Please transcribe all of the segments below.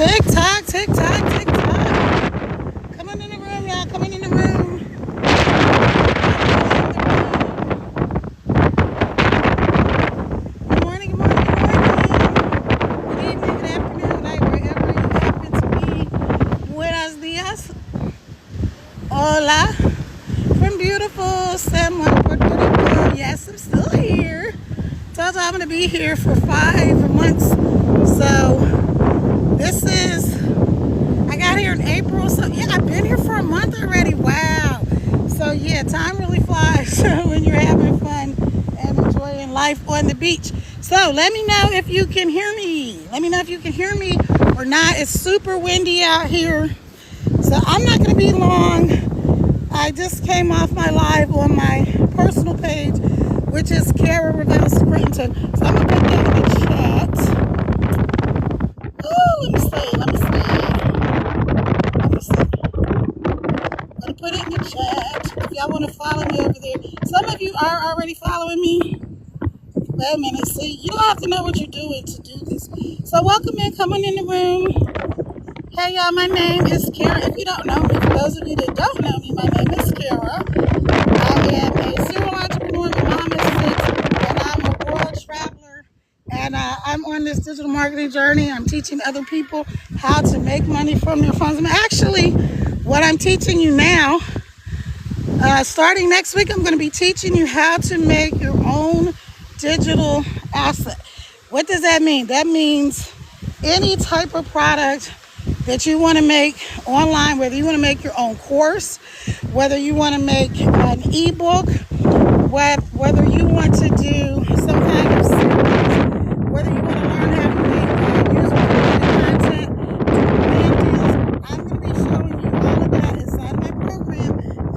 Tick tock, tick tock, tick tock. Coming in the room, y'all. Coming in the room. Good morning, good morning, good morning. Good evening, good afternoon, good night, wherever you happen to be. Buenos dias. Hola. From beautiful San Juan, Puerto Rico. Yes, I'm still here. Told you I'm going to be here for 5 months. So, this is, I got here in April. So, yeah, I've been here for a month already. Wow. So, yeah, time really flies when you're having fun and enjoying life on the beach. So, let me know if you can hear me. Let me know if you can hear me or not. It's super windy out here. So, I'm not going to be long. I just came off my live on my personal page, which is Kara Ravel Scranton. So I'm going to put that in the chat. Oh, let me see. I'm going to put it in the chat if y'all want to follow me over there. Some of you are already following me. Wait a minute. See, you don't have to know what you're doing to do this. So welcome in, coming in the room. Hey, y'all, my name is Kara. If you don't know me, for those of you that don't know me, my name is Kara. I am a serial entrepreneur. My mom is 6, and I'm a world traveler. And I'm on this digital marketing journey. I'm teaching other people how to make money from their phones. And actually, what I'm teaching you now, starting next week, I'm going to be teaching you how to make your own digital asset. What does that mean? That means any type of product that you want to make online, whether you want to make your own course, whether you want to make an ebook, whether you want to do some kind of series, whether you want to learn how to make user-generated content, I'm going to be showing you all of that inside my program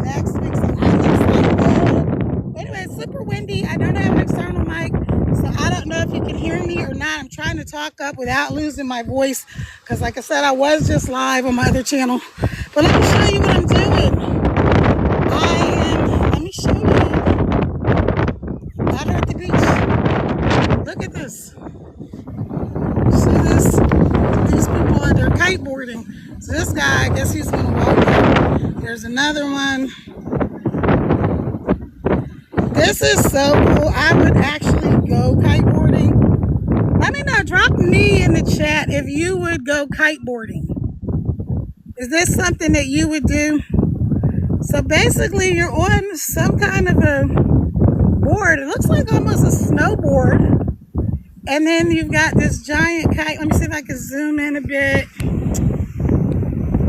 next week. So I'm excited. Anyway, it's super windy. I don't have an external mic, so I don't know if you can hear me or not. I'm trying to talk up without losing my voice because, like I said, I was just live on my other channel. But let me show you what I'm doing. Let me show you. Out here at the beach. Look at this. See this? These people are there kiteboarding. So this guy, I guess he's gonna walk in. There's another one. This is so cool. I would actually go kiteboarding. Let me know. Drop me in the chat if you would go kiteboarding. Is this something that you would do? So basically, you're on some kind of a board. It looks like almost a snowboard. And then you've got this giant kite. Let me see if I can zoom in a bit.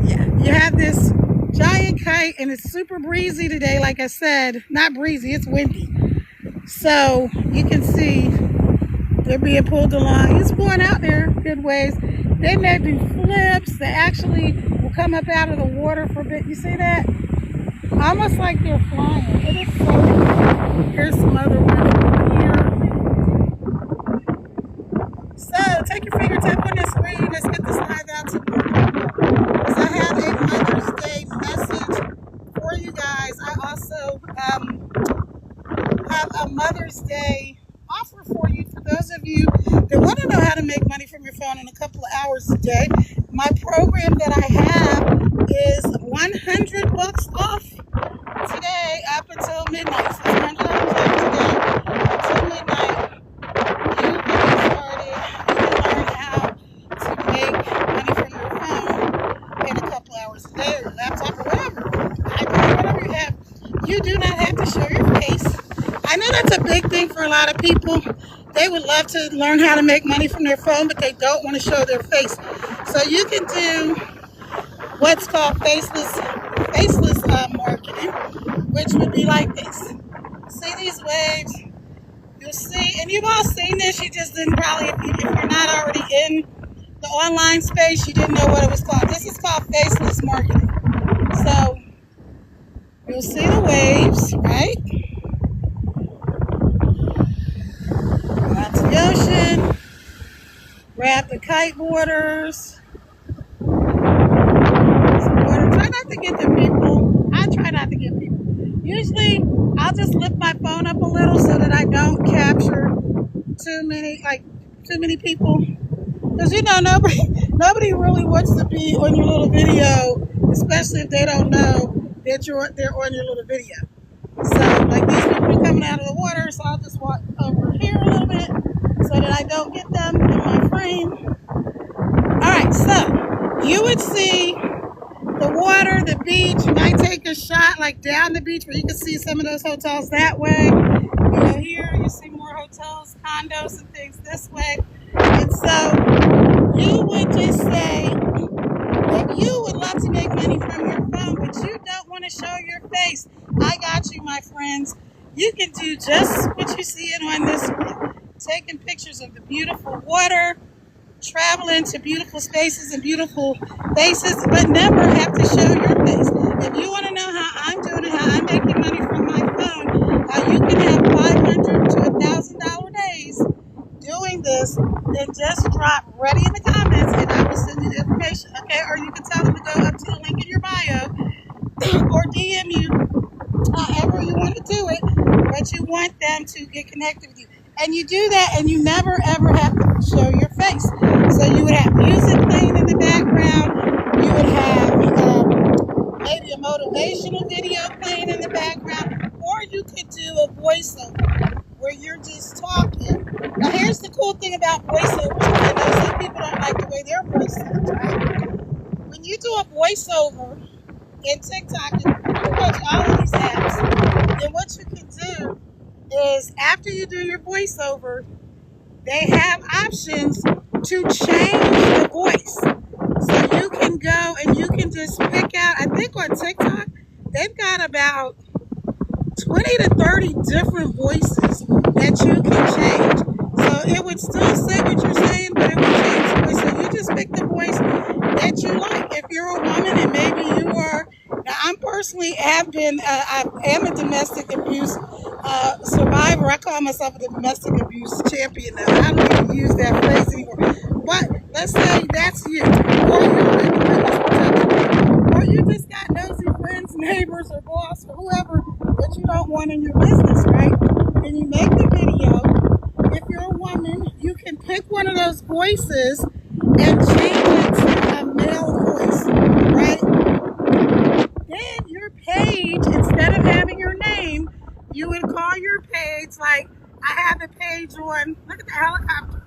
Yeah, you have this giant kite, and it's super breezy today. Like I said, not breezy, it's windy. So you can see they're being pulled along. It's going out there good ways. Then they do flips. They actually will come up out of the water for a bit. You see that? Almost like they're flying. It is so cool. Here's some other ones over here. So take your finger, tap on the screen. Let's get this live out to more people. Because I have a Mother's Day message for you guys. I also have a Mother's Day offer for you. For those of you that want to know how to make money from your phone in a couple of hours a day, my program that I have is $100 off today up until midnight. So it's $100 off today until midnight. You can get started. You can learn how to make money from your phone in a couple hours a day, or your laptop, or whatever. iPad, whatever you have. You do not have to show your face. I know that's a big thing for a lot of people. They would love to learn how to make money from their phone, but they don't want to show their face. So you can do what's called faceless marketing, which would be like this. See these waves? You'll see, and you've all seen this. You just didn't probably, if you're not already in the online space, you didn't know what it was called. This is called faceless marketing. So you'll see the waves, right? Go out to the ocean. Grab the kiteboarders. Try not to get the people. I try not to get people. Usually, I'll just lift my phone up a little so that I don't capture too many people. Because you know nobody really wants to be on your little video, especially if they don't know that they're on your little video. So like these people are coming out of the water, so I'll just walk over here a little bit so that I don't get them in my frame. Alright, so you would see the water, the beach. You might take a shot like down the beach where you can see some of those hotels that way. You know, here you see more hotels, condos and things this way. And so you would just say that you would love to make money from your phone, but you don't want to show your face. I got you, my friends. You can do just what you see on this screen. Taking pictures of the beautiful water, traveling to beautiful spaces and beautiful faces, but never have to show your face. If you want to know how I'm doing it, how I'm making money from my phone, how you can have $500 to $1,000 days doing this, then just drop ready in the comments and I will send you the information. Okay, or you can tell them to go up to the link in your bio or DM you, however you want to do it, but you want them to get connected with you. And you do that and you never ever have to show your face. So you would have music playing in the background. You would have maybe a motivational video playing in the background. Or you could do a voiceover where you're just talking. Now here's the cool thing about voiceovers. I know some people don't like the way their voice sounds, right? When you do a voiceover in TikTok and pretty much all of these apps, then what you can do is after you do your voiceover, they have options to change the voice. So you can go and you can just pick out, I think on TikTok, they've got about 20 to 30 different voices that you can change. So it would still say what you're saying, but it would change the voice. So you just pick the voice that you like. If you're a woman and maybe you are, now I'm personally have been, I am a domestic abuse survivor. I call myself a domestic abuse champion now. I don't even use that phrase anymore. But let's say that's you. Or you're in witness protection. Or you just got nosy friends, neighbors, or boss, or whoever that you don't want in your business, right? Then you make the video. If you're a woman, you can pick one of those voices and change it to a male voice, right? Then your page, instead of having your name, you would call your page, like I have a page on, look at the helicopter.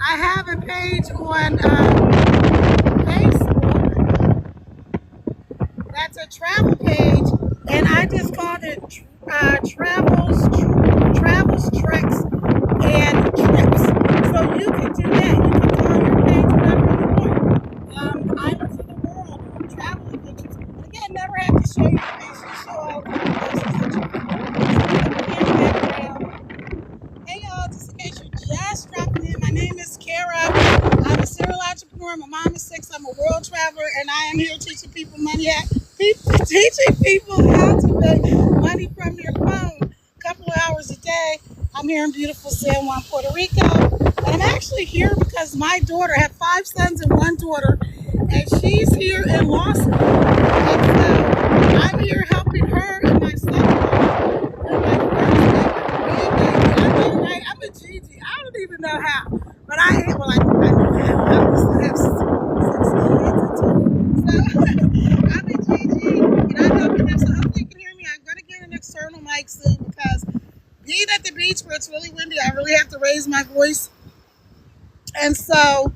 I have a page on Facebook that's a travel page, and I just called it Travels, Treks, and Trips. So you can do that. You can call your page whatever you want. Islands of the world, travel adventures. But again, never have to show your face. You show all the places that you can. Hey y'all, just in case you're just dropping in, my name is Kara. I'm a serial entrepreneur. My mom is 6. I'm a world traveler, and I am here teaching people teaching people how to make money from their phone. A couple of hours a day. I'm here in beautiful San Juan, Puerto Rico. And I'm actually here because my daughter, I have 5 sons and 1 daughter, and she's here in Lawson. And so I'm here helping her and my son. I'm a Gigi. I don't even know how. But I know how. I just have 6 kids. So I'm a Gigi, and I'm helping them. So hopefully you can hear me. I'm going to get an external mic soon because being at the beach where it's really windy, I really have to raise my voice. And so, all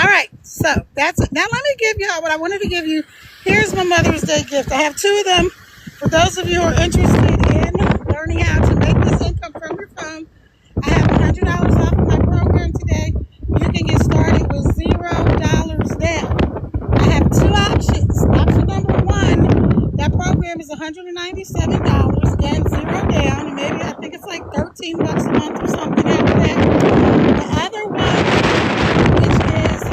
right, so that's it. Now let me give you what I wanted to give you. Here's my Mother's Day gift. I have 2 of them. For those of you who are interested in learning how to make this income from your phone, I have $100 off of my program today. You can get started with $0 down. I have 2 options. Option number 1, that program is $197, again, 0 down, and maybe I think it's like $13 a month or something after that. The other one, which is,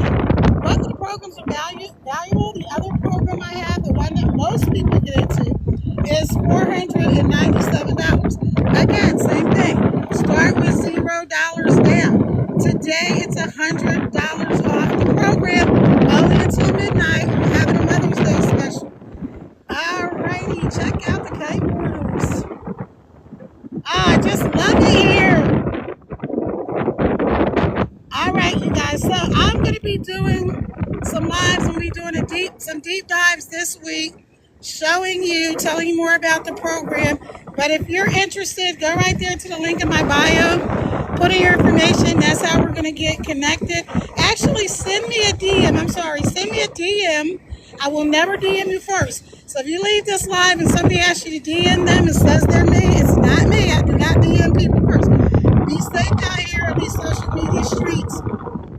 both of the programs are valuable. The other program I have, the one that most people get into, is $497. Again, same thing. Start with $0 down. Today it's $100 off the program, only until midnight. We're having a Mother's Day special. Alrighty, check out the kiteboarders. I just love it here. Alright, you guys. So I be doing some lives and be doing some deep dives this week, showing you, telling you more about the program. But if you're interested, go right there to the link in my bio, put in your information. That's how we're going to get connected. Actually, send me a DM. Send me a DM. I will never DM you first. So if you leave this live and somebody asks you to DM them and says they're me, it's not me. I do not DM people first. Be safe out here on these social media streets.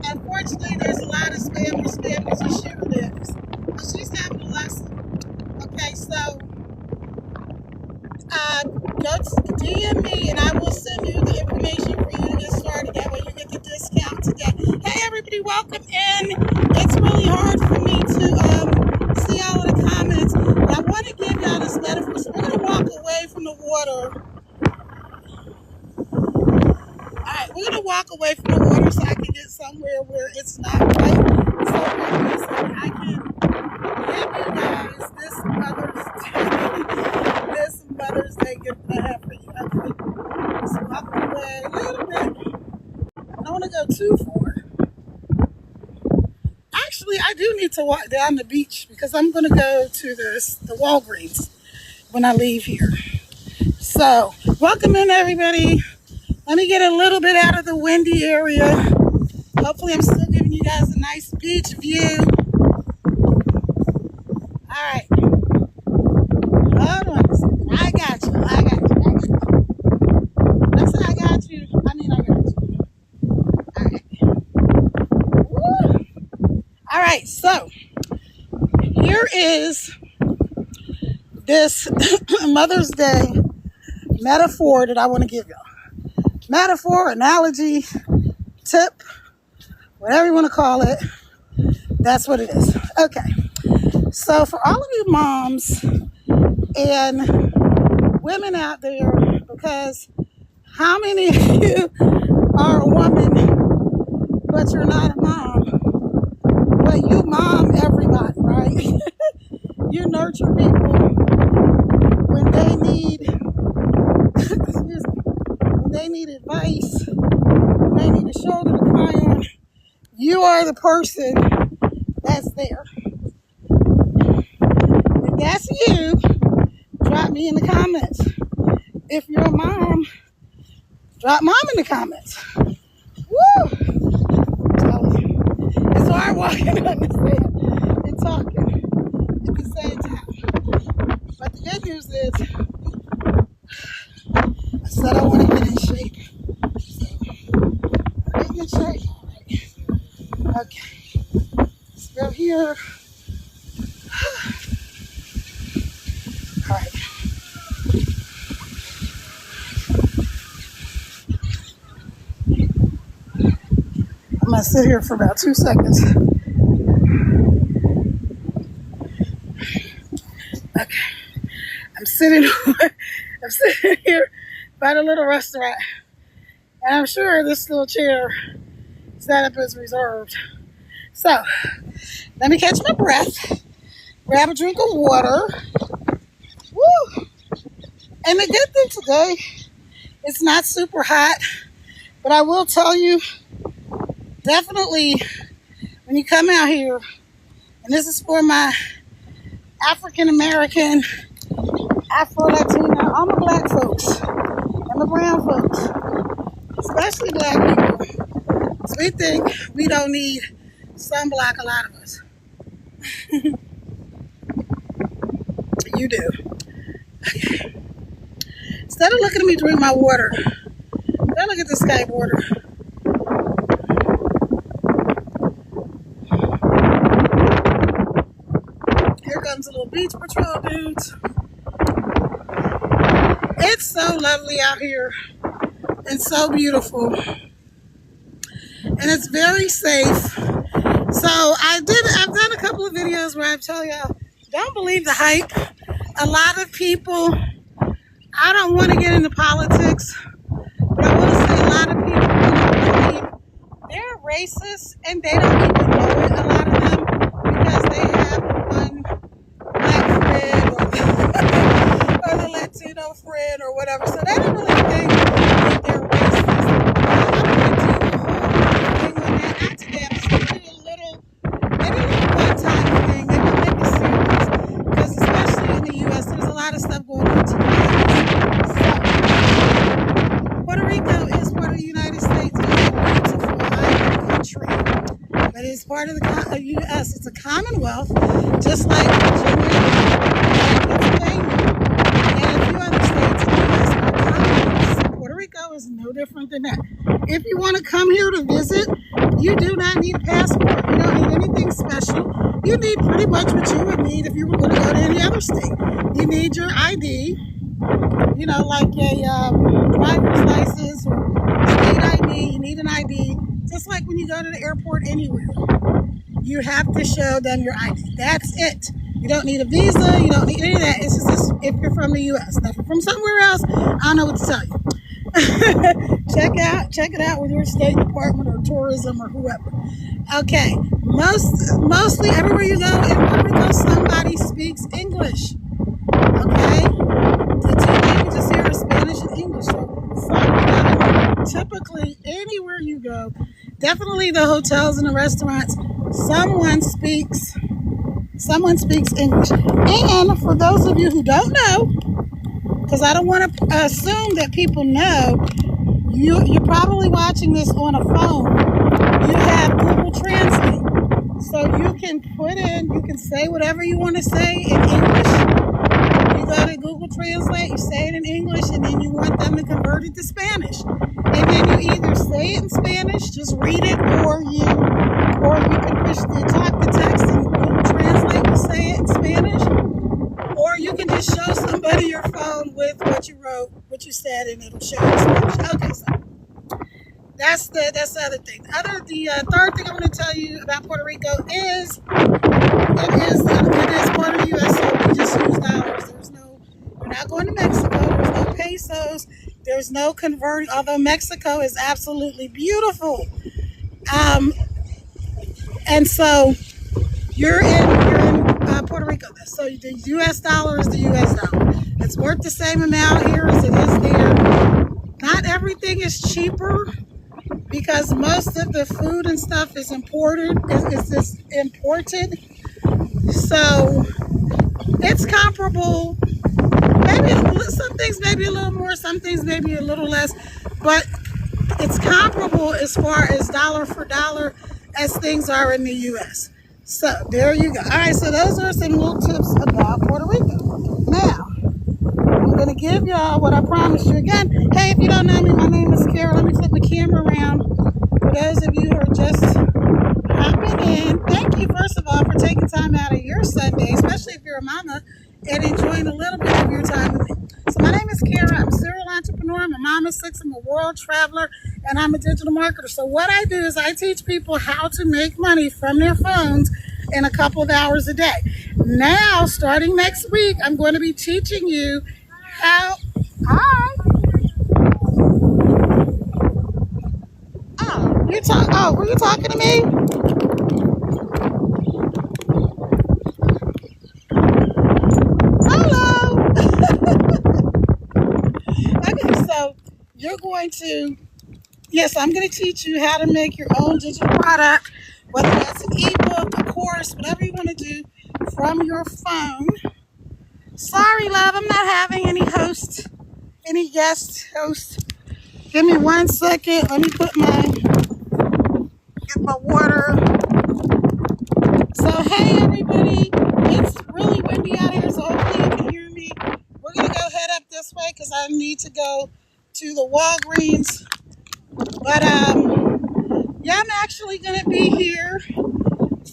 Unfortunately, there's a lot of spammers and sugar daddies. But she's having a lesson. Okay, so go to DM me and I will send you the information for you to get started. That way you get the discount today. Hey everybody, welcome in. It's really hard for me to see all of the comments, but I want to give y'all this metaphor. So we're going to walk away from the water. Alright, we're going to walk away from the water so I can get somewhere where it's not quite so windy so that I can give you guys this Mother's Day gift I have for you. Okay, so walk away a little bit. I don't want to go too far. Actually, I do need to walk down the beach because I'm going to go to the Walgreens when I leave here. So, welcome in everybody. Let me get a little bit out of the windy area. Hopefully I'm still giving you guys a nice beach view. Alright. Hold on a second. I got you. I said I got you. I mean I got you. Alright. Alright, so here is this Mother's Day metaphor that I want to give y'all. Metaphor, analogy, tip, whatever you want to call it, that's what it is. Okay, so for all of you moms and women out there, because how many of you are a woman, but you're not a mom? But you mom everybody, right? You nurture people when they need, excuse me, when they need advice, when they need a shoulder to cry on. You are the person that's there. If that's you, drop me in the comments. If you're a mom, drop mom in the comments. Woo! I'm telling you. It's hard walking on the sand and talking at the same time. But the good news is, I said I want to get in shape. So, getting in shape. Okay. Let's go here. All right. I'm going to sit here for about 2 seconds. Okay. I'm sitting here by the little restaurant. And I'm sure this little chair setup is reserved. So, let me catch my breath. Grab a drink of water. Woo! And the good thing today, it's not super hot. But I will tell you, definitely, when you come out here, and this is for my African American, Afro Latino, all my black folks, and the brown folks, especially black people. So we think we don't need sunblock, a lot of us. You do. Okay. Instead of looking at me drink my water, now look at the sky water. Here comes a little beach patrol dudes. It's so lovely out here and so beautiful. And it's very safe. So I've done a couple of videos where I tell y'all, don't believe the hype. A lot of people, I don't want to get into politics, but I want to say a lot of people really believe they're racist and they don't even know it, a lot of them, because they have one black friend or the Latino friend or whatever. So they don't really think that they're racist. I'm going to do a whole thing on that. Not today. I'm just going to do a little It's part of the U.S. It's a commonwealth, just like Virginia and Pennsylvania and a few other states in the U.S. are commonwealths. Puerto Rico is no different than that. If you want to come here to visit, you do not need a passport. You don't need anything special. You need pretty much what you would need if you were going to go to any other state. You need your ID, like a driver's license or state ID. You need an ID, just like when you go to the airport anywhere. You have to show them your ID. That's it. You don't need a visa. You don't need any of that. It's just if you're from the U.S. Now, if you're from somewhere else, I don't know what to tell you. Check it out with your State Department or tourism or whoever. Okay, mostly everywhere you go in Puerto Rico, somebody speaks English. Okay, the two languages here are Spanish and English. So typically, anywhere you go, definitely the hotels and the restaurants, someone speaks English. And for those of you who don't know, because I don't want to assume that people know, you're probably watching this on a phone. You have Google Translate. So you can say whatever you want to say in English. You go to Google Translate, you say it in English, and then you want them to convert it to Spanish. And then you either say it in Spanish, just read it, or you can talk the text and Google Translate will say it in Spanish. Or you can just show somebody your phone with what you wrote, what you said, and it'll show you in Spanish. Okay, so that's the other thing. The third thing I want to tell you about Puerto Rico is it is part of the U.S. So we just use dollars. We're not going to Mexico. There's no pesos. There's no converting. Although Mexico is absolutely beautiful, and so you're in Puerto Rico. So the U.S. dollar is the U.S. dollar. It's worth the same amount here as it is there. Not everything is cheaper because most of the food and stuff is imported. It's imported. So it's comparable. Maybe some things maybe a little more, some things maybe a little less, but it's comparable as far as dollar for dollar as things are in the U.S. So there you go. All right, so those are some little tips about Puerto Rico. Now, I'm going to give y'all what I promised you again. Hey, if you don't know me, my name is Kara. Let me flip the camera around. For those of you who are just hopping in, thank you, first of all, for taking time out of your Sunday, especially if you're a mama, and enjoying a little bit of your time with me. So my name is Kara. I'm a serial entrepreneur. I'm a mama of 6. I'm a world traveler, and I'm a digital marketer. So what I do is I teach people how to make money from their phones in a couple of hours a day. Now, starting next week, I'm going to be teaching you how... Hi. Oh, were you talking to me? So you're going to, yes, I'm going to teach you how to make your own digital product, whether that's an ebook, a course, whatever you want to do from your phone. Sorry, love, I'm not having any guest host. Give me 1 second. Let me get my water. So, hey, everybody. It's really windy out here, so hopefully you can hear me. We're going to go head up this way because I need to go to the Walgreens. But, yeah, I'm actually going to be here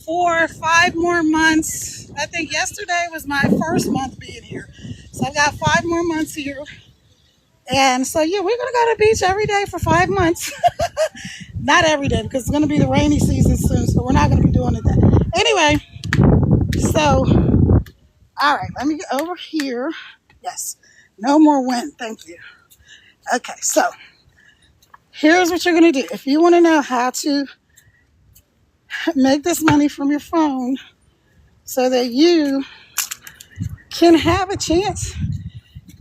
for 5 more months. I think yesterday was my first month being here. So I've got 5 more months here. And so, yeah, we're going to go to the beach every day for 5 months. Not every day because it's going to be the rainy season soon. So we're not going to be doing it then. Anyway, so, all right, let me get over here. Yes, no more wind. Thank you. Okay, so here's what you're going to do. If you want to know how to make this money from your phone so that you can have a chance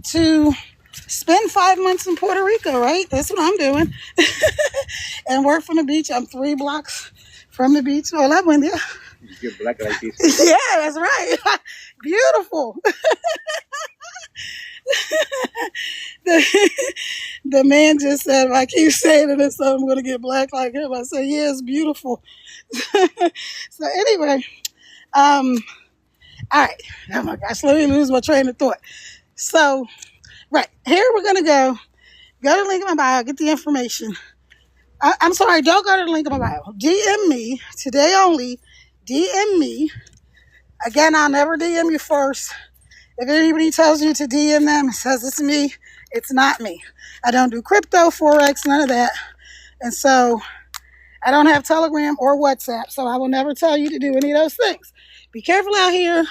to spend 5 months in Puerto Rico, right? That's what I'm doing. And work from the beach. I'm 3 blocks from the beach. Hola, buen día. You're black like this. Yeah, that's right. Beautiful. the, the man just said, if I keep saying it, so I'm going to get black like him. I said, yeah, it's beautiful. So anyway, all right. Oh my gosh, let me lose my train of thought. So, right, here we're going to go to the link in my bio, get the information. I'm sorry, don't go to the link in my bio. DM me, today only, DM me. Again, I'll never DM you first. If anybody tells you to DM them and says it's me, it's not me. I don't do crypto, Forex, none of that. And so I don't have Telegram or WhatsApp, so I will never tell you to do any of those things. Be careful out here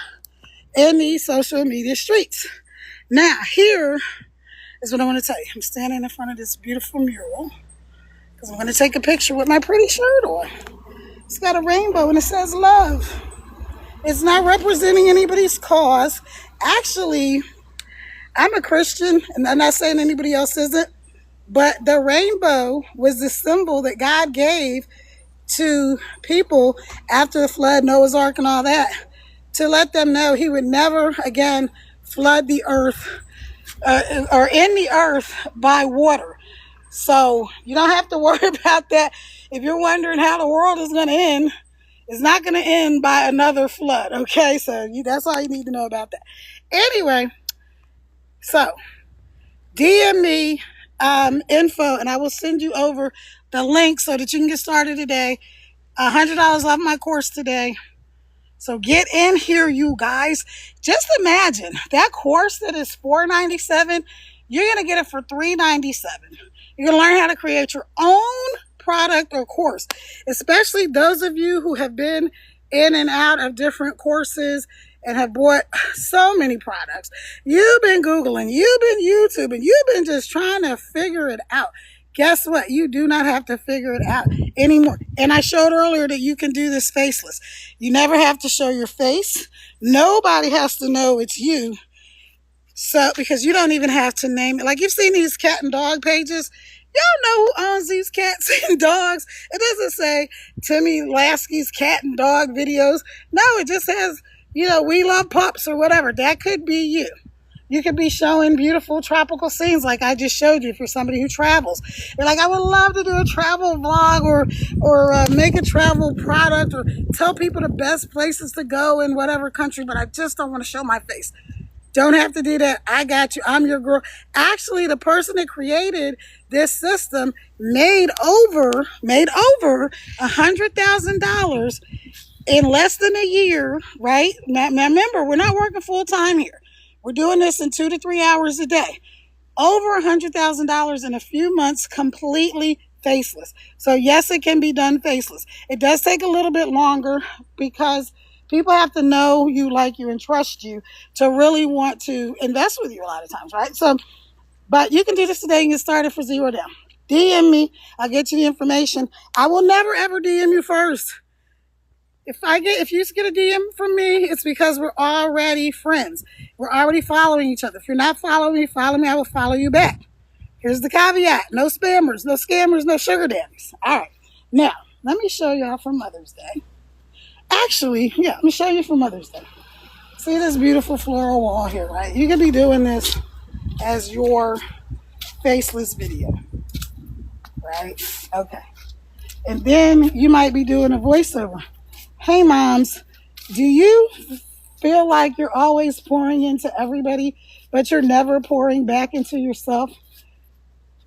in these social media streets. Now, here is what I want to tell you. I'm standing in front of this beautiful mural because I'm going to take a picture with my pretty shirt on. It's got a rainbow and it says love. It's not representing anybody's cause. Actually, I'm a Christian, and I'm not saying anybody else isn't, but the rainbow was the symbol that God gave to people after the flood, Noah's Ark and all that, to let them know he would never again flood the earth or end the earth by water. So you don't have to worry about that. If you're wondering how the world is going to end, it's not going to end by another flood, okay? So that's all you need to know about that. Anyway, so DM me info, and I will send you over the link so that you can get started today. $100 off my course today. So get in here, you guys. Just imagine that course that is $497. You're going to get it for $397. You're going to learn how to create your own product or course, especially those of you who have been in and out of different courses and have bought so many products. You've been Googling, you've been YouTubing, you've been just trying to figure it out. Guess what? You do not have to figure it out anymore. And I showed earlier that you can do this faceless. You never have to show your face. Nobody has to know it's you. So, because you don't even have to name it. Like, you've seen these cat and dog pages. Y'all know who owns these cats and dogs. It doesn't say Timmy Lasky's cat and dog videos. No, it just says, we love pups or whatever. That could be you. You could be showing beautiful tropical scenes like I just showed you for somebody who travels. You're like, I would love to do a travel vlog or make a travel product or tell people the best places to go in whatever country, but I just don't want to show my face. Don't have to do that. I got you. I'm your girl. Actually, the person that created this system made over $100,000 in less than a year, right? Now remember, we're not working full time here. We're doing this in 2 to 3 hours a day. Over $100,000 in a few months, completely faceless. So yes, it can be done faceless. It does take a little bit longer because people have to know you, like you, and trust you to really want to invest with you a lot of times, right? So, but you can do this today and get started for $0 down. DM me. I'll get you the information. I will never, ever DM you first. If you get a DM from me, it's because we're already friends. We're already following each other. If you're not following me, follow me. I will follow you back. Here's the caveat. No spammers, no scammers, no sugar daddies. All right. Now, let me show y'all for Mother's Day. Actually, yeah, let me show you for Mother's Day. See this beautiful floral wall here, right? You could be doing this as your faceless video, right? Okay. And then you might be doing a voiceover. Hey, moms, do you feel like you're always pouring into everybody, but you're never pouring back into yourself?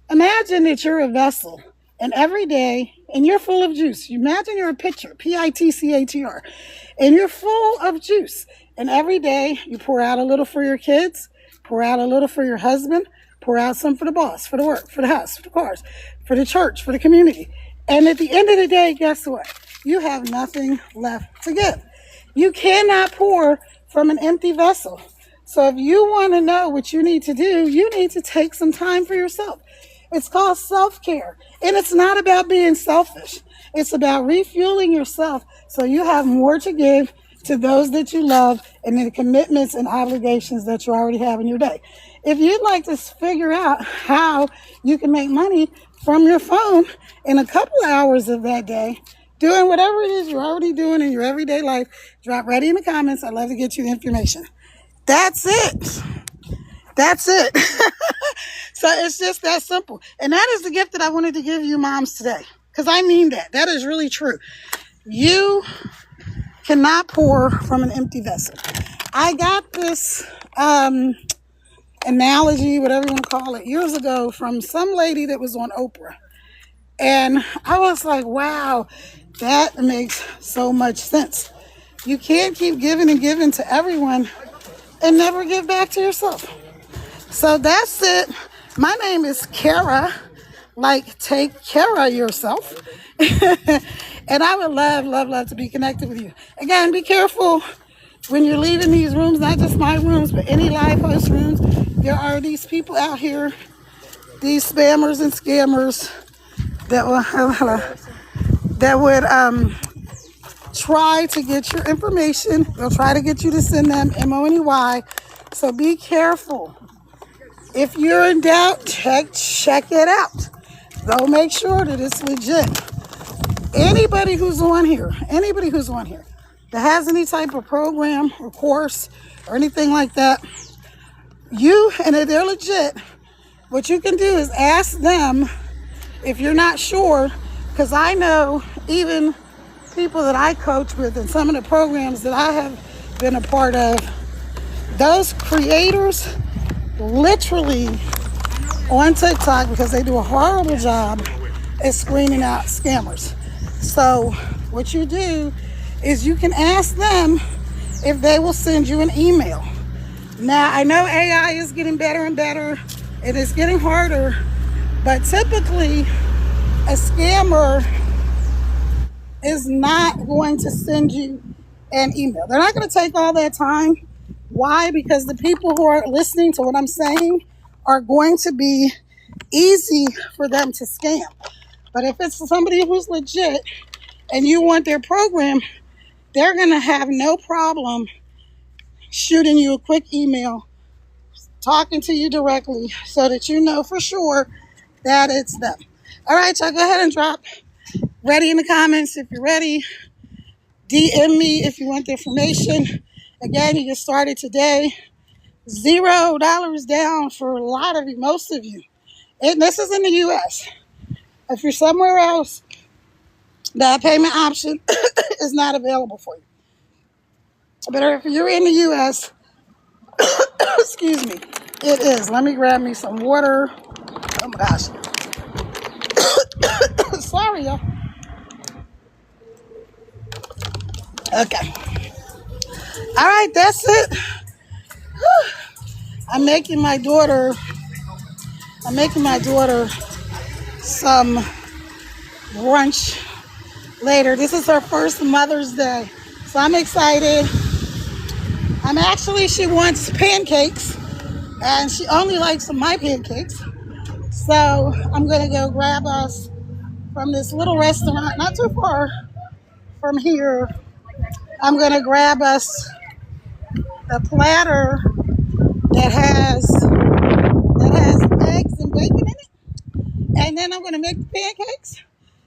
Imagine that you're a vessel, and every day, and you're full of juice. Imagine you're a pitcher, Pitchatr, and you're full of juice. And every day you pour out a little for your kids, pour out a little for your husband, pour out some for the boss, for the work, for the house, for the cars, for the church, for the community. And at the end of the day, guess what? You have nothing left to give. You cannot pour from an empty vessel. So if you want to know what you need to do, you need to take some time for yourself. It's called self-care. And it's not about being selfish. It's about refueling yourself so you have more to give to those that you love and the commitments and obligations that you already have in your day. If you'd like to figure out how you can make money from your phone in a couple of hours of that day, doing whatever it is you're already doing in your everyday life, drop right in the comments. I'd love to get you the information. That's it. That's it. So it's just that simple. And that is the gift that I wanted to give you moms today. Because I mean that. That is really true. You cannot pour from an empty vessel. I got this analogy, whatever you want to call it, years ago from some lady that was on Oprah. And I was like, wow, that makes so much sense. You can't keep giving and giving to everyone and never give back to yourself. So that's it. My name is Kara, like take care of yourself. And I would love, love, love to be connected with you. Again, be careful when you're leaving these rooms, not just my rooms, but any live host rooms. There are these people out here, these spammers and scammers that would try to get your information. They'll try to get you to send them MONEY. So be careful. If you're in doubt, check it out. Go make sure that it's legit. Anybody who's on here that has any type of program or course or anything like that, and if they're legit, what you can do is ask them if you're not sure, because I know even people that I coach with and some of the programs that I have been a part of, those creators literally on TikTok, because they do a horrible job at screening out scammers. So what you do is you can ask them if they will send you an email. Now, I know AI is getting better and better. It is getting harder, but typically a scammer is not going to send you an email. They're not going to take all that time. Why? Because the people who are listening to what I'm saying are going to be easy for them to scam. But if it's somebody who's legit and you want their program, they're going to have no problem shooting you a quick email, talking to you directly so that you know for sure that it's them. All right, y'all, go ahead and drop ready in the comments if you're ready. DM me if you want the information. Again, you get started today. $0 down for a lot of you, most of you. And this is in the U.S. If you're somewhere else, that payment option is not available for you. But if you're in the U.S., excuse me, it is. Let me grab me some water. Oh my gosh. Sorry, y'all. Okay. All right, that's it. I'm making my daughter some brunch later. This is her first Mother's Day, so I'm excited. She wants pancakes, and she only likes my pancakes. So I'm gonna go grab us from this little restaurant, not too far from here. I'm gonna grab us a platter that has eggs and bacon in it, and then I'm gonna make the pancakes,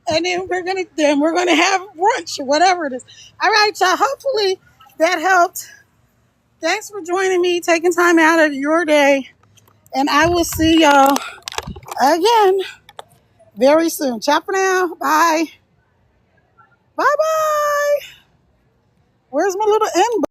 and then we're gonna have brunch or whatever it is. All right, y'all. Hopefully that helped. Thanks for joining me, taking time out of your day, and I will see y'all again very soon. Ciao for now. Bye. Bye bye. Where's my little end button?